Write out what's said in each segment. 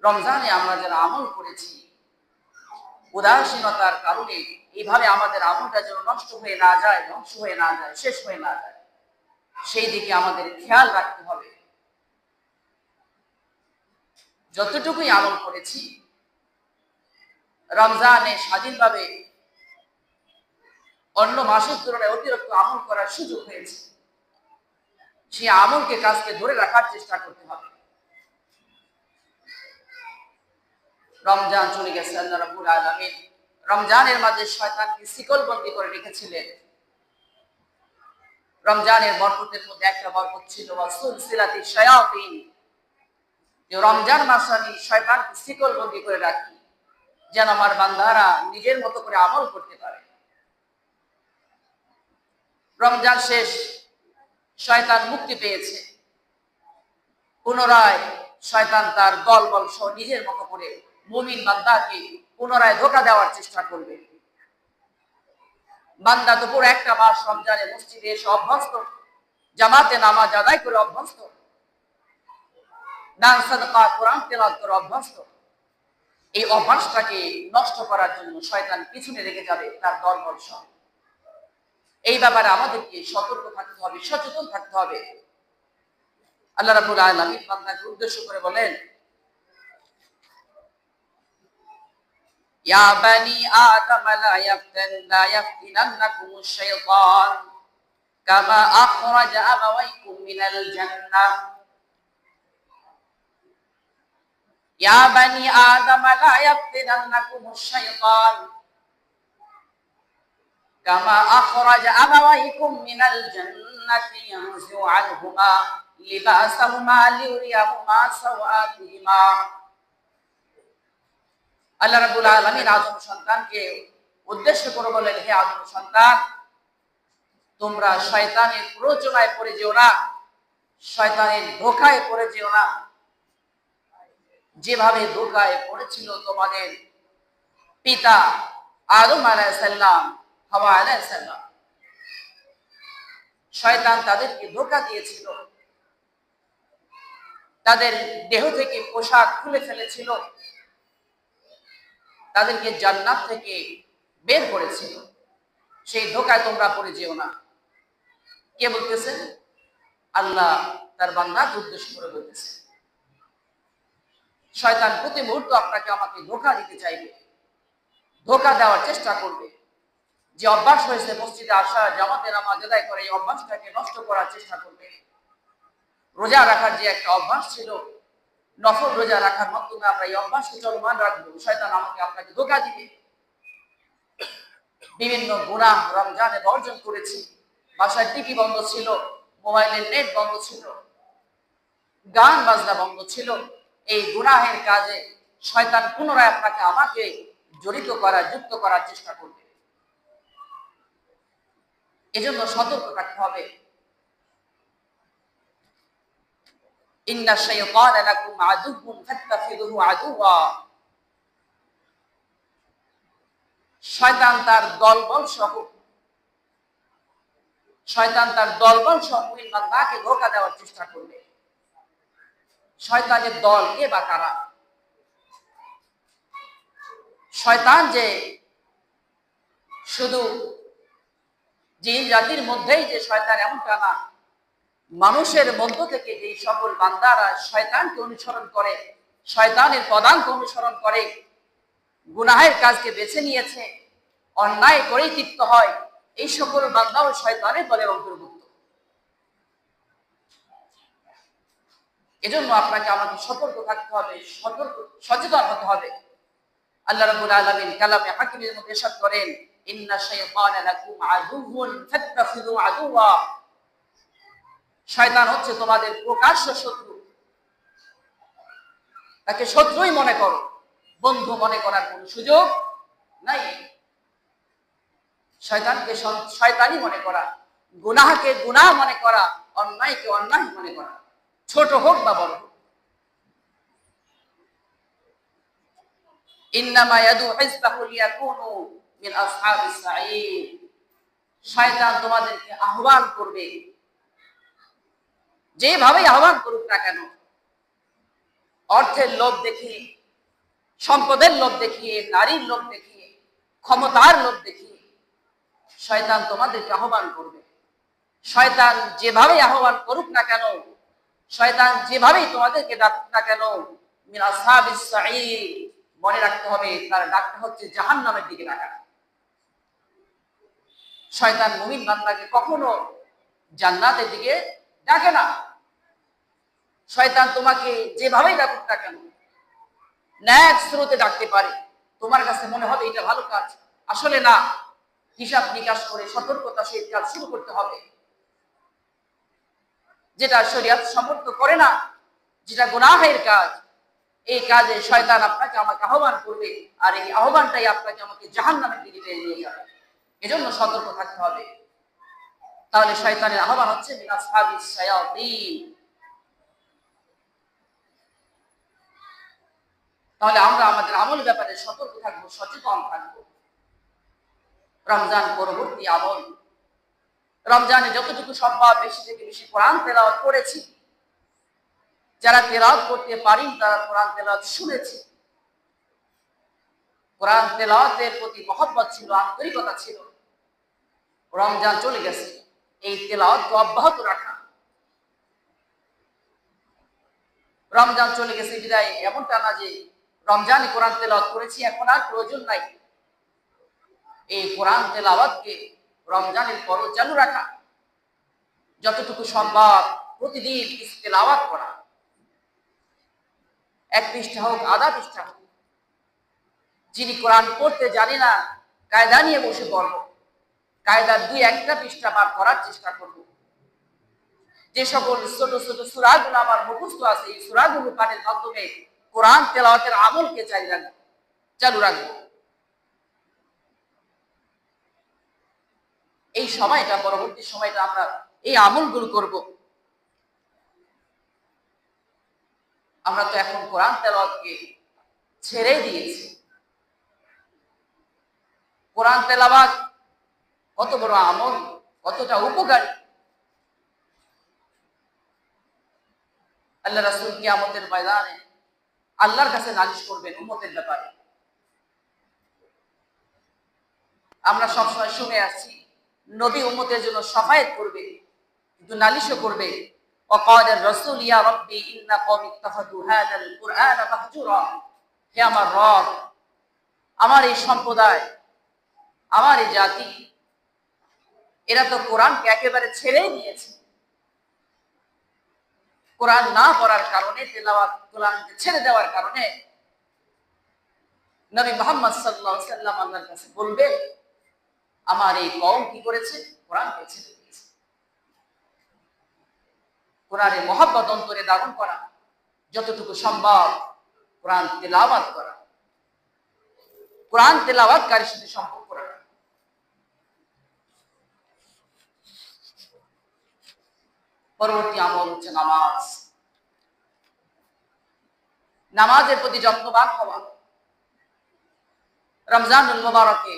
রমজানে আমরা যারা আমল করেছি, উদাসীনতার কারণে এইভাবে আমাদের আমলটা যেন নষ্ট হয়ে না যায়, ধ্বংস হয়ে না যায়, শেষ হয়ে না যায়, সেই দিকে আমাদের খেয়াল রাখতে হবে। যতটুকুই আমল করেছি রমজানে স্বাধীনভাবে অন্য মাসের তুলনায় অতিরিক্ত আমল করার সুযোগ হয়েছে, সেই আমলকে কাজকে ধরে রাখার চেষ্টা করতে হবে। রমজান চলে গেছে, আল্লাহ রাব্বুল আলামিন রমজানের মাঝে শয়তানকে শিকলবন্দি করে রেখেছিলেন। রমজানের বরকতের মধ্যে একটা বরকত ছিল সুলসিলাতি শায়াতিন, যে রমজান মাসে আমি শয়তানকে শিকলবন্দি করে রাখি যেন আমার বান্দারা নিজের মতো করে আমল করতে পারে। রমজান শেষ, শয়তান মুক্তি পেয়েছে, পুনরায় শয়তান তার দলবল সহ নিজের মতো করে মুমিন বান্দাকে পুনরায় ধোঁকা দেওয়ার চেষ্টা করবে। বান্দা তো পুরো একটা মাস রমজানে মসজিদে এসে অভ্যস্ত, জামাতে নামাজ আদায় করে অভ্যস্ত, দান সাদকা কোরআন তেলাওয়াত করে অভ্যস্ত। এই অভ্যাসটাকে নষ্ট করার জন্য শয়তান পিছনে রেখে যাবে তার দলবল সহ। এই ব্যাপারে আমাদেরকে সতর্ক থাকতে হবে, সচেতন থাকতে হবে। আল্লাহ রাব্বুল আলামিন বান্দাকে উদ্দেশ্য করে বলেন, ইয়া বানি আদম লা ইয়াফতিনান্নাকুমুশ শাইতান কামা আখরাজা আবাওয়াইকুম মিনাল জান্নাহ। ইয়া বানি আদম লা ইয়াফতিনান্নাকুমুশ শাইতান কামা আখরাজা আবাওয়াইকুম মিনাল জান্নাতি ইয়ানযিউ আনহুমা লিবাসাহুমা লিউরিয়াহুমা সাওআতিহিমা। আল্লাহ রাব্বুল আলামিন আদম সন্তানকে উদ্দেশ্য করে বলেন, হে আদম সন্তান, তোমরা শয়তানের প্ররোচনায় পড়ে যেও না, শয়তানের ধোঁকায় পড়ে যেও না। যেভাবে ধোঁকায় পড়েছিল তোমাদের পিতা আদম আলাইহিস সালাম, হাওয়া আলাইহিস সালাম, শয়তান তাদেরকে ধোঁকা দিয়েছিল, তাদের দেহ থেকে পোশাক খুলে ফেলেছিল, তাদেরকে জান্নাত থেকে বের করেছিল। সেই ধোঁকায় তোমরা পড়ে যেও না। কে বলতেছেন? আল্লাহ তার বান্দাকে উদ্দেশ্য করে বলতেছে। শয়তান প্রতি মুহূর্ত আপনাকে আমাকে ধোঁকা দিতে চাইবে, ধোঁকা দেওয়ার চেষ্টা করবে। যে অভ্যাস হয়েছে মসজিদে আসা, জামাতে নামাজ আদায় করে, এই অভ্যাসটাকে নষ্ট করার চেষ্টা করবে। রোজা রাখার যে একটা অভ্যাস ছিল, নফল রোজা রাখার মাধ্যমে আমরা এই অভ্যাসকে চলমান রাখবো, শয়তান আমাকে আপনাকে ধোঁকা দিবে। বিভিন্ন গুনাহ রমজানে বর্জন করেছি, বাসায় টিভি বন্ধ ছিল, মোবাইলের নেট বন্ধ ছিল, গান বাজনা বন্ধ ছিল। এই গুনাহের কাজে শয়তান পুনরায় আপনাকে আমাকে জড়িত করার, যুক্ত করার চেষ্টা করবে। এজন্য সতর্ক থাকতে হবে। ইন্নাশ শাইতানা লাকুম আদুউন ফাত্তাখিযুহু আদুওয়া। শয়তান তার দলবল সহ মুমিন বান্দাকে ধোঁকা দেওয়ার চেষ্টা করবে। শয়তানের দল কে বা কারা? শয়তান যে শুধু জিন জাতির মধ্যেই যে শয়তান এমনটা না, মানুষের মধ্য থেকে যে সকল বান্দারা শয়তানকে অনুসরণ করে, শয়তানের পদাঙ্ক অনুসরণ করে, গুনাহের কাজকে বেছে নিয়েছে, অন্যায় করেই তৃপ্ত হয়, এই সকল বান্দাও শয়তানের দলের অন্তর্ভুক্ত। এজন্য আপনাকে আমাকে সতর্ক থাকতে হবে, সচেতন হতে হবে। আল্লাহ রাব্বুল আলামিন কালামে হাকিমের মধ্যে ইরশাদ করেন, ইন্নাশ শাইতানা লাকুম আদুউন ফাত্তাখিযু আদুওয়া। শয়তান হচ্ছে তোমাদের প্রকাশ্য শত্রু, তাকে শত্রুই মনে করো, বন্ধু মনে করার কোনো সুযোগ নাই। শয়তানকে শয়তানি মনে করা, গুনাহকে গুনাহ মনে করা, অন্যায়কে অন্যায় মনে করা, ছোট হোক বা বড় হোক। ইন্নামা ইয়াদু হিজবাহু লিয়াকুনু মিন আসহাবিস সাঈর। শয়তান তোমাদেরকে আহ্বান করবে, যেভাবে আহ্বান করুক না কেন, অর্থের লোভ দেখিয়ে, সম্পদের লোভ দেখিয়ে, নারীর লোভ দেখিয়ে, ক্ষমতার লোভ দেখিয়ে শয়তান তোমাদেরকে আহ্বান করবে। শয়তান যেভাবেই আহ্বান করুক না কেন, শয়তান যেভাবেই তোমাদেরকে ডাকুক না কেন, মিন আসহাবিস সাঈর, মনে রাখতে হবে তার ডাকটা হচ্ছে জাহান্নামের দিকে ডাকা। শয়তান মুমিন বান্দাকে কখনো জান্নাতের দিকে ডাকে না। শয়তান তোমাকে যেভাবেই ডাকুক না কেন, ন্যাক স্রোতে ডাকতে পারে। তোমার কাছে মনে হবে এটা ভালো কাজ, আসলে না, হিসাব নিকাশ করে সতর্কতা সহিত কাজ শুরু করতে হবে। যেটা শরীয়ত সমর্থন করে না, যেটা গুনাহের কাজ, এই কাজে শয়তান আপনাকে আমাকে আহ্বান করবে, আর এই আহ্বানটাই আপনাকে আমাকে জাহান্নামের দিকে টেনে নিয়ে যাবে। এজন্য সতর্ক থাকতে হবে। তাহলে শয়তানের আহ্বান হচ্ছে মিন আসহাবিস শায়াতিন। তাহলে আমরা আমাদের আমল ব্যাপারে সতর্ক থাকবো, সচেতন থাকবো। রমজান পরবর্তী আমল, রমজানে যতটুকু সম্ভব বেশি থেকে বেশি কোরআন তেলাওয়াত করেছি। যারা তেলাওয়াত করতে পারেন তারা কোরআন তেলাওয়াত শুনেছি। কোরআন তেলাওয়াতের প্রতি মহব্বত ছিল, আন্তরিকতা ছিল। রমজান চলে গেছে, এই তেলাওয়াতকে অব্যাহত রাখা। রমজান চলে গেছে বিদায় এমনটা না যে রমজানে কোরআন তেলাওয়াত করেছি এখন আর প্রয়োজন নাই। এই কোরআন তেলাওয়াতকে রমজানের পরও চালু রাখা, যতটুকু সম্ভব প্রতিদিন তেলাওয়াত করা। 1 পৃষ্ঠা হোক, আধা পৃষ্ঠা হোক। যিনি কোরআন পড়তে জানি না, কায়দা নিয়ে বসে পড়ব, কায়দার 2-1টা পৃষ্ঠা পাঠ করার চেষ্টা করব। যে সকল ছোট ছোট সূরাগুলো আমার মুখস্থ আছে, এই সূরাগুলো পাঠের মাধ্যমে কোরআন তেলাওয়াতের আমলকে চালু রাখবো। এই সময়টা, পরবর্তী সময়টা আমরা এই আমলগুলো করব। আমরা তো এখন কোরআন তেলাওয়াতকে ছেড়ে দিয়েছি। কোরআন তেলাওয়াত কত বড় আমল, কতটা উপকারী। আল্লাহ রাসূল কিয়ামতের ময়দানে আল্লাহর কাছে নালিশ করবেন উম্মতের ব্যাপারে। আমরা সবসময় শুনে আসছি নবী উম্মতের জন্য শাফায়াত করবে, কিন্তু নালিশও করবে। وقال الرسول يا ربي إن قوم اتخذوا هذا القرآن مهجورا। হে আমার রব, আমার এই সম্প্রদায়, আমার এই জাতি, এরা তো কোরআনকে একেবারে ছেড়েই দিয়েছে। কোরআন না পড়ার কারণে, তেলাওয়াত কোরআনকে ছেড়ে দেওয়ার কারণে নবী মুহাম্মদ সাল্লাল্লাহু আলাইহি ওয়াসাল্লাম আল্লাহর কাছে বলবে আমার এই কওম কি করেছে, কোরআনকে ছেড়ে দিয়েছে। কোরআনের মহব্বত অন্তরে ধারণ করা, যতটুকু সম্ভব কোরআন তেলাওয়াত করা, কোরআন তেলাওয়াতকারীর সাথে সম্পর্ক রাখা। পরবর্তী আমল হচ্ছে নামাজ। নামাজের প্রতি যত্নবান হওয়া। রমজানুল মুবারকে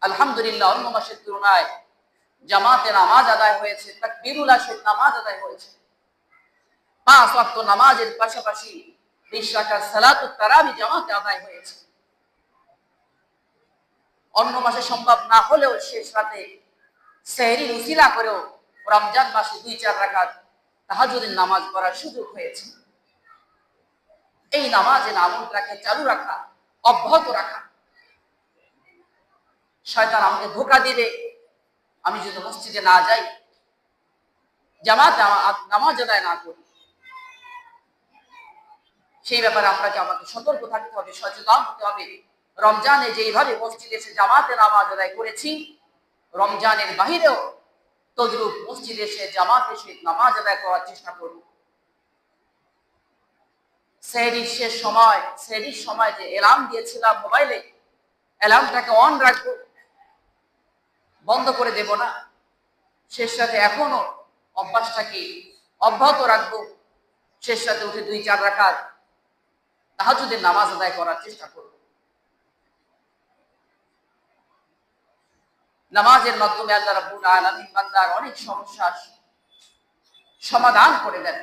আলহামদুলিল্লাহ অন্য মাসের তুলনায় জামাতে নামাজ আদায় হয়েছে, তাকবীরুল্লাহ সহিত নামাজ আদায় হয়েছে। 5 ওয়াক্ত নামাজের পাশাপাশি 20 রাকাত সালাতুত তারাবি জামাতে আদায় হয়েছে। অন্য মাসে সম্ভব না হলেও শেষ রাতে সেহরির উসিলা করেও রমজান মাসে 2-4 রাকাত তাহাজ্জুদের নামাজ পড়ার সুযোগ হয়েছে। এই নামাজের আমলটাকে চালু রাখা, অব্যাহত রাখা। শয়তান আমাকে ধোঁকা দিবে, আমি যদি মসজিদে না যাই, জামাতে নামাজ আদায় না করি। সেই ব্যাপারে আপনাকে আমাকে সতর্ক থাকতে হবে, সচেতন হতে হবে। রমজানে যেইভাবে মসজিদে এসে জামাতে নামাজ আদায় করেছি, রমজানের বাহিরেও তদ্রূপ মসজিদে এসে জামাতে সহিত নামাজ আদায় করার চেষ্টা করব। সেহরির শেষ সময়, সেহরির সময় যে অ্যালার্ম দিয়েছিলাম মোবাইলে, অ্যালার্মটাকে অন রাখবো, বন্ধ করে দেব না। শেষ রাতে এখনো অভ্যাসটাকে অব্যাহত রাখবো। শেষ রাতে উঠে 2-4 রাকাত তাহাজ্জুদের নামাজ আদায় করার চেষ্টা করব। নামাজের মাধ্যমে আল্লাহ রাব্বুল আলামিন বান্দার অনেক সমস্যার সমাধান করে দেন।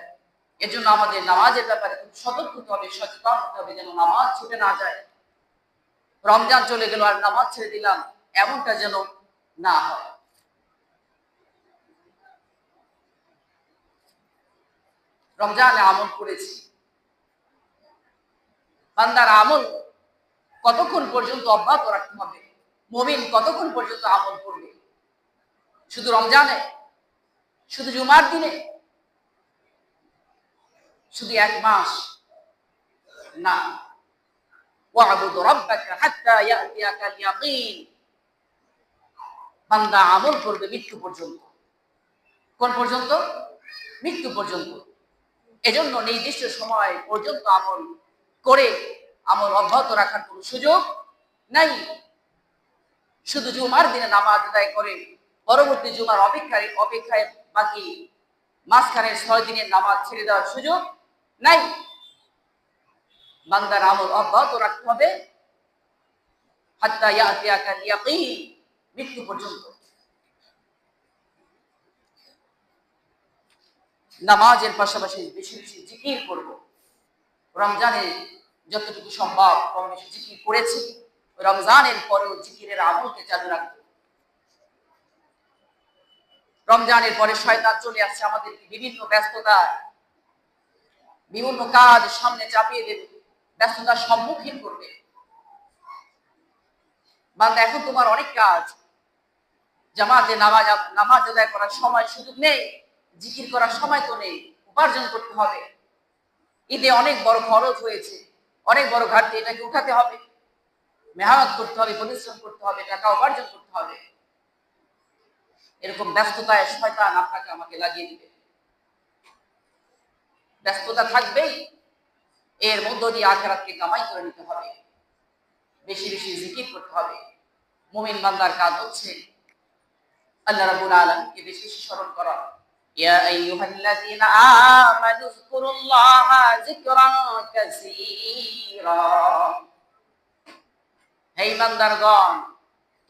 এজন্য আমাদের নামাজের ব্যাপারে খুব সতর্ক হতে হবে, সচেতন হতে হবে, যেন নামাজ ছুটে না যায়। রমজান চলে গেল আর নামাজ ছেড়ে দিলাম, এমনটা যেন না হয়। রমজানে আমল করেছি, বান্দার আমল কতক্ষণ পর্যন্ত অব্যাহত রাখতে হবে? মুমিন কতক্ষণ পর্যন্ত আমল করবে? শুধু রমজানে, শুধু জুমার দিনে, শুধু এক মাস না। ওয়া'বুদ রাব্বাকা হাত্তা ইয়াতিয়াকাল ইয়াকিন। বান্দা আমল করবে মৃত্যু পর্যন্ত। কোন পর্যন্ত? মৃত্যু পর্যন্ত। এজন্য নির্দিষ্ট সময় পর্যন্ত আমল করে আমল অব্যাহত রাখার কোনো সুযোগ নাই। শুধু জুমার দিনে নামাজ আদায় করে পরবর্তী জুমার অপেক্ষায় বাকি মাঝখানে 6 দিনের নামাজ ছেড়ে দেওয়ার সুযোগ নাই। বান্দার আমল অব্যাহত রাখতে হবে হাত্তা ইয়াতিয়াকাল ইয়াকিন, মৃত্যু পর্যন্ত। নামাজের পাশাপাশি বেশি বেশি জিকির করব। রমজানে যতটুকু সম্ভব কম বেশি জিকির করেছি, রমজানের পরেও জিকিরের আমলকে চালু রাখবো। রমজানের পরে শয়তান চলে আসছে আমাদেরকে বিভিন্ন ব্যস্ততা, বিভিন্ন কাজ সামনে চাপিয়ে দেবে, ব্যস্ততার সম্মুখীন করবে। বান্দা এখন তোমার অনেক কাজ, জামাতে নামাজ আদায় করার সময় সুযোগ নেই, জিকির করার সময় তো নেই, উপার্জন করতে হবে। ঈদে অনেক বড় খরচ হয়েছে, অনেক বড় ঘাটতি, এটাকে উঠাতে হবে, মেহনত করতে হবে, পরিশ্রম করতে হবে, টাকা উপার্জন করতে হবে। এরকম ব্যস্ততায় শয়তান আপনাকে আমাকে লাগিয়ে দিবে। ব্যস্ততা থাকবেই, এর মধ্য দিয়ে আখিরাতকে কামাই করে নিতে হবে, বেশি বেশি জিকির করতে হবে। মুমিন বান্দার কাজ হচ্ছে আল্লাহ রাব্বুল আলামিনকে বেশি বেশি স্মরণ করা। ইয়া আইয়ুহাল্লাযীনা আমানু যকুরুল্লাহা যিকরান কাসীরা। হে ইমানদারগণ,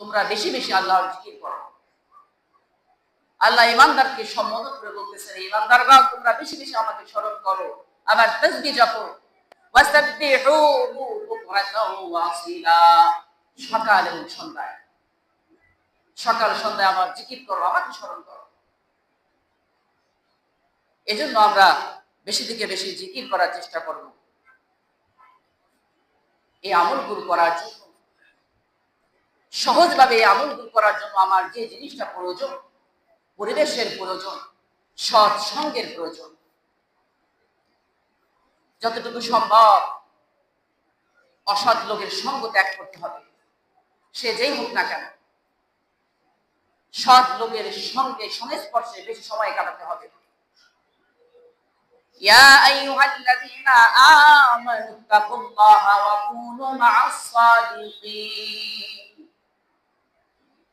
তোমরা বেশি বেশি আল্লাহর জিকির করো। আল্লাহ ইমানদারকে সম্বোধন করে বলতেছেন, ইমানদারগণ তোমরা বেশি বেশি আমাকে স্মরণ করো, আবার তাসবিহ জপো। ওয়াসাব্বিহুহু বুকরাতাও ওয়া আসীলা। সকাল এবং সন্ধ্যায়, সকাল সন্ধ্যায় আমার জিকির করো, আমাকে স্মরণ করো। এজন্য আমরা বেশি থেকে বেশি জিকির করার চেষ্টা করব। এই আমলগুলো করার জন্য, সহজভাবে এই আমলগুলো করার জন্য আমার যে জিনিসটা প্রয়োজন, পরিবেশের প্রয়োজন, সৎ সঙ্গের প্রয়োজন। যতটুকু সম্ভব অসৎ লোকের সঙ্গ ত্যাগ করতে হবে, সে যেই হোক না কেন। সৎ লোকের সঙ্গে সংস্পর্শে বেশি সময় কাটাতে হবে। ইয়া আইয়ুহাল্লাযীনা আমানুত্তাকুল্লাহা ওয়া কুনু মা'আস সাদিকিন।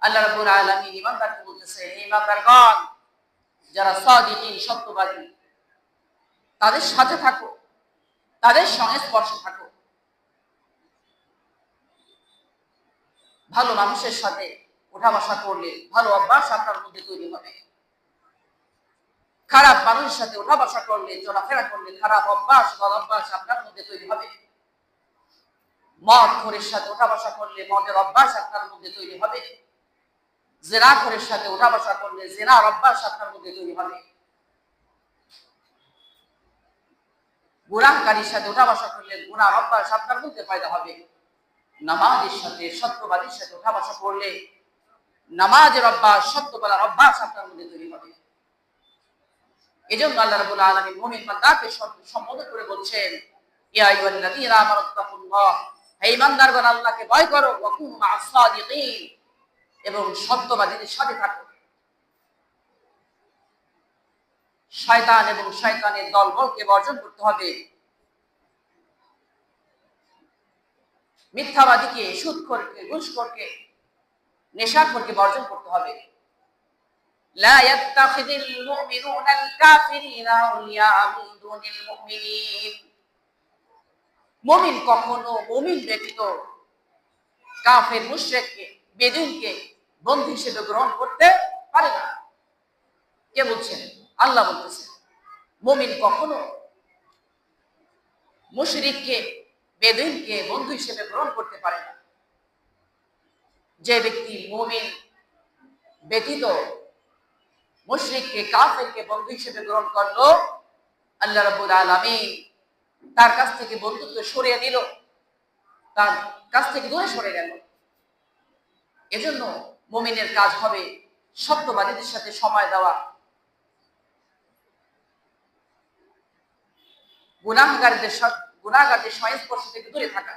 আল্লাহ রাব্বুল আলামিন ইমানদারকে বলতেছে, হে ইমানদারগণ, যারা সাদিকিন, সত্যবাদী, তাদের সাথে থাকো, তাদের সংস্পর্শে থাকো। ভালো মানুষের সাথে ওঠা বসা করলে ভালো অভ্যাস আপনার মধ্যে তৈরি হবে। খারাপ মানুষের সাথে ওঠা বসা করলে, চলাফেরা করলে খারাপ অভ্যাস, বদ অভ্যাস আপনার মধ্যে তৈরি হবে। মদখোরের সাথে ওঠা বসা করলে মদের অভ্যাস আপনার মধ্যে তৈরি হবে। জিনাখোরের সাথে ওঠা বসা করলে জিনার অভ্যাস আপনার মধ্যে তৈরি হবে। গুনাহকারীর সাথে ওঠা বসা করলে গুনার অভ্যাস আপনার মধ্যে পয়দা হবে। নামাজের সাথে, সত্যবাদীর সাথে ওঠা বসা করলে নামাজের অভ্যাস, সত্য বলার অভ্যাস আপনার মধ্যে তৈরি হবে। এজন্য আল্লাহ রাব্বুল আলামিন মুমিন বান্দাকে সম্বোধন করে বলছেন, ইয়া আইয়ুহাল্লাযীনা আমানুত্তাকুল্লাহ, হে ঈমানদারগণ আল্লাহকে ভয় করো, ওয়া কুনু মা'আস সাদিকিন, এবং সত্যবাদীদের সাথে থাকো। শয়তান এবং শয়তানের দলবলকে বর্জন করতে হবে। মিথ্যাবাদীকে, সুদখোরকে, ঘুষখোরকে, নেশাখোরকে বর্জন করতে হবে। লা ইয়াত্তাখিযুল মুমিনুনাল কাফিরিনা আউলিয়া মিন দুনিল মুমিনিন। মুমিন কখনো মুমিন ব্যতীত কাফের, মুশরিককে, বেদুইনকে বন্ধু হিসেবে গ্রহণ করতে পারে না। কে বলছেন? আল্লাহ বলতেছেন। মুমিন কখনো মুশরিককে, বেদুইনকে বন্ধু হিসেবে গ্রহণ করতে পারে না। যে ব্যক্তি মুমিন ব্যতীত মুশরিককে, কাফেরকে বন্ধু হিসেবে গ্রহণ করলো, আল্লাহ রাব্বুল আলামিন তার কাছ থেকে বন্ধুত্ব সরিয়ে নিল, তার কাছ থেকে দূরে সরে গেল। এজন্য মুমিনের কাজ হবে সত্যবাদীদের সাথে সময় দেওয়া, গুনাহগারদের সংস্পর্শ থেকে দূরে থাকা,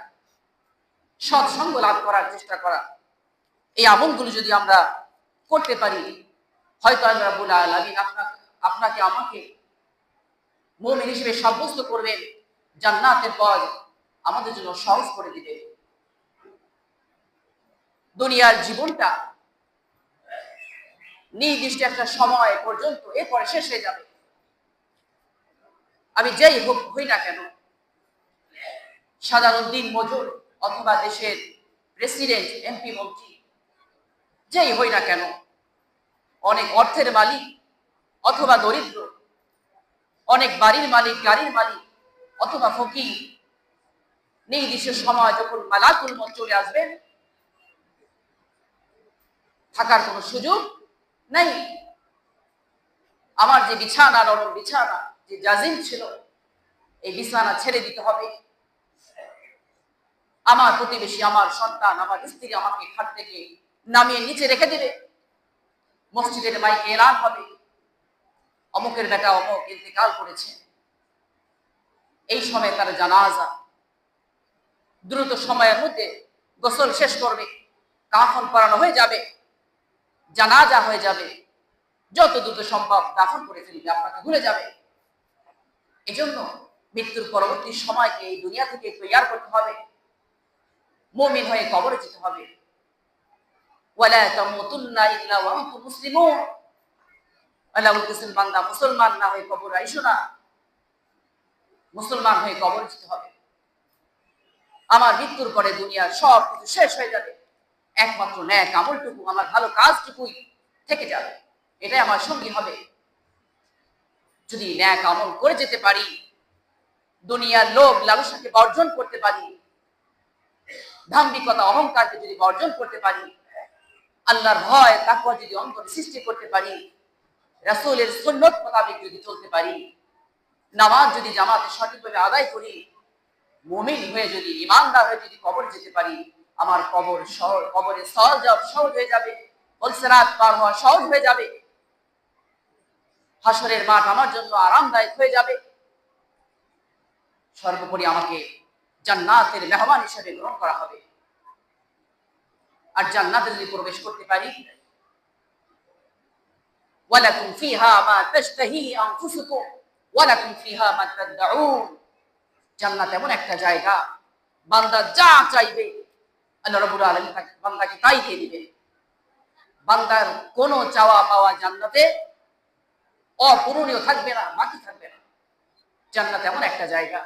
সৎসঙ্গ লাভ করার চেষ্টা করা। এই আমলগুলো যদি আমরা করতে পারি, হয়তো আল্লাহ রাব্বুল আলামিন আপনাকে আমাকে মুমিন হিসেবে সাব্যস্ত করবেন, জান্নাতের পথ আমাদের জন্য সহজ করে দিবেন। দুনিয়ার জীবনটা নির্দিষ্ট একটা সময় পর্যন্ত, এরপরে শেষ হয়ে যাবে। আমি যেই হই না কেন, সাধারণ দিন মজুর অথবা দেশের প্রেসিডেন্ট, এমপি, মন্ত্রী, যেই হই না কেন, অনেক অর্থের মালিক অথবা দরিদ্র, অনেক বাড়ির মালিক, গাড়ির মালিক অথবা ফকির, নির্দিষ্ট সময় যখন মালাকুল মউত চলে আসবেন, থাকার কোনো সুযোগ নাই। আমার যে বিছানা, নরম বিছানা, যে জাজিম ছিল, এই বিছানা ছেড়ে দিতে হবে। আমার প্রতিবেশী, আমার সন্তান, আমার স্ত্রী আমাকে খাট থেকে নামিয়ে নিচে রেখে দেবে। মসজিদের মাইকে এলান হবে, অমুকের বেটা অমুক ইন্তেকাল করেছে। এই সময় তার জানাজা, দ্রুত সময়ের মধ্যে গোসল শেষ করবে, কাফন পরানো হয়ে যাবে, জানাজা হয়ে যাবে, যত দ্রুত সম্ভব দাফন করে ফেলবে, আপনাকে ভুলে যাবে। এজন্য মৃত্যুর পরবর্তী সময়কে এই দুনিয়া থেকে তৈয়ার করতে হবে, মুমিন হয়ে কবরে যেতে হবে। ওয়ালা তামুতুন্না ইল্লা ওয়া আনতুম মুসলিমুন। আল্লাহ বলতেছেন, বান্দা মুসলমান না হয়ে কবরে আইসো না, মুসলমান হয়ে কবরে যেতে হবে। আমার মৃত্যুর পরে দুনিয়ার সব কিছু শেষ হয়ে যাবে, একমাত্র ন্যাক আমলটুকু, আমার ভালো কাজটুকুই থেকে যাবে, এটাই আমার সঙ্গী হবে। যদি ন্যাক আমল করে যেতে পারি, দুনিয়ার লোভ লালসাকে বর্জন করতে পারি, দাম্ভিকতা অহংকারকে যদি বর্জন করতে পারি, আল্লাহর ভয় তাকওয়া যদি অন্তরে সৃষ্টি করতে পারি, রাসূলের সুন্নাত মোতাবেক যদি চলতে পারি, নামাজ যদি জামাতে সঠিকভাবে আদায় করি, মুমিন হয়ে যদি, ঈমানদার হয়ে যদি কবর যেতে পারি, আমার কবরে সহজ হয়ে যাবে, সিরাত পার হওয়া সহজ হয়ে যাবে, হাসরের মাঠ আমার জন্য আরামদায়ক হয়ে যাবে। সর্বোপরি আমাকে জান্নাতের মেহমান হিসেবে গ্রহণ করা হবে। আর জান্নাতে যদি প্রবেশ করতে পারি, ওয়ালাকুম ফিহা মা তাশতাহি আনফুসুকুম ওয়ালাকুম ফিহা মা তাদউন। জান্নাত এমন একটা জায়গা, বান্দা যা চাইবে আল্লাহ রাব্বুল আলামিন বান্দাকে তাই দিয়ে দিবে। বান্দার কোনো চাওয়া পাওয়া জান্নাতে অপূরণীয় থাকবে না, বাকি থাকবে না। জান্নাত এমন একটা জায়গা,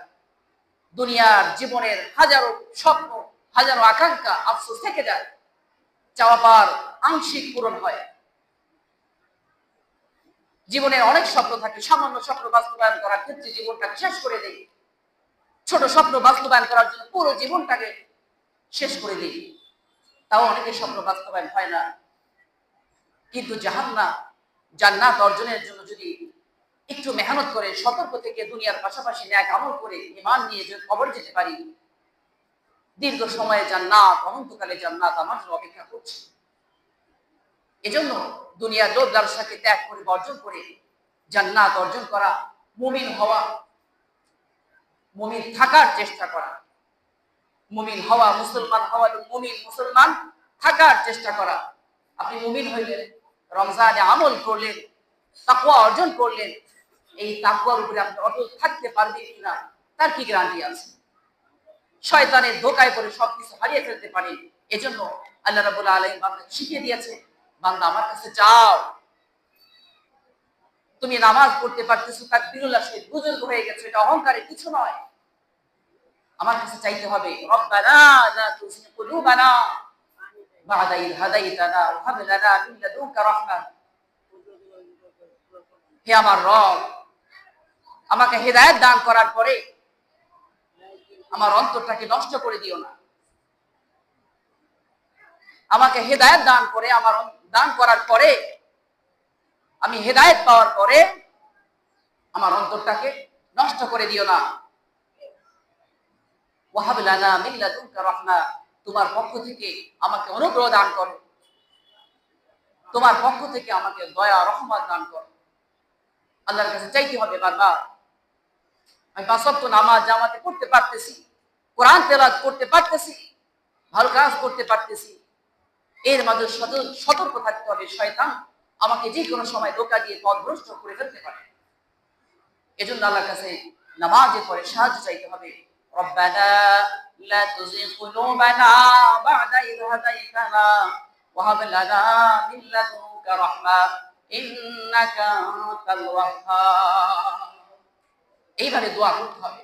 দুনিয়ার জীবনের হাজারো স্বপ্ন, হাজারো আকাঙ্ক্ষা, আফসোস থেকে যায়, চাওয়া পাওয়ার আংশিক পূরণ হয়। জীবনের অনেক স্বপ্ন থাকে, সামান্য স্বপ্ন বাস্তবায়ন করার ক্ষেত্রে জীবনটাকে শেষ করে দেয়। ছোট স্বপ্ন বাস্তবায়ন করার জন্য পুরো জীবনটাকে শেষ করে দেয়, তাও অনেকের স্বপ্ন বাস্তবায়ন হয় না। কিন্তু জান্নাত অর্জনের জন্য যদি একটু মেহনত করে, সতর্ক থেকে, দুনিয়ার পাশাপাশি ন্যাক আমল করে, ঈমান নিয়ে যদি কবর যেতে পারি, দীর্ঘ সময়ে জান্নাত, অনন্তকালে জান্নাত আমার জন্য অপেক্ষা করছে। এজন্য দুনিয়ার লোভ লালসাকে ত্যাগ করে, বর্জন করে জান্নাত অর্জন করা, মুমিন হওয়া, মুমিন থাকার চেষ্টা করা, মুমিন হওয়া, মুসলমান হওয়া, মুমিন মুসলমান থাকার চেষ্টা করা। আপনি মুমিন হইলেন, রমজানে আমল করলেন, তাকওয়া অর্জন করলেন, এই তাকওয়ার উপরে আপনি অটল থাকতে পারবেন কিনা তার কি গ্যারান্টি আছে? শয়তানের ধোঁকায় পড়ে সবকিছু হারিয়ে ফেলতে পারেন। এজন্য আল্লাহ রাব্বুল আলামিন বান্দাকে শিখিয়ে দিয়েছে, বান্দা আমার কাছে চাও। তুমি নামাজ পড়তে পারতেছো, তাকবীরুল্লাহ সহিত বুজুর্গ হয়ে গেছো, এটা অহংকারের কিছু নয়। আমার কাছে চাইতে হবে, রব্বানা লা তুযিগ কুলুবানা বা'দা ইয হাদাইতানা ওয়া হাব লানা মিন লাদুনকা রাহমাহ। হে আমার রব, আমাকে হেদায়েত দান করার পরে আমার অন্তরটাকে নষ্ট করে দিও না। আমাকে হেদায়েত দান করে, আমার দান করার পরে, আমি হেদায়েত পাওয়ার পরে আমার অন্তরটাকে নষ্ট করে দিও না। ওয়াহাব লানা মিন লাদুনকা রাহমা, তোমার পক্ষ থেকে আমাকে অনুগ্রহ দান করো, তোমার পক্ষ থেকে আমাকে দয়া রহমত দান করো। আল্লাহর কাছে চাইতে হবে বারবার। আমি 5 ওয়াক্ত নামাজ জামাতে পড়তে পারতেছি, কোরআন তেলাওয়াত করতে পারতেছি, ভালো কাজ করতে পারতেছি, এর মাঝে সতর্ক থাকতে হবে, শয়তান আমাকে যে কোনো সময় ধোঁকা দিয়ে পথভ্রষ্ট করে ফেলতে পারে। এজন্য আল্লাহর কাছে নামাজে পড়ে সাহায্য চাইতে হবে। রব্বানা লা তুযিগ কুলুবানা বা'দা ইয হাদাইতানা ওয়া হাব লানা মিন লাদুনকা রাহমা ইন্নাকা আনতাল ওয়াহ্হাব। এইভাবে দোয়া করতে হবে।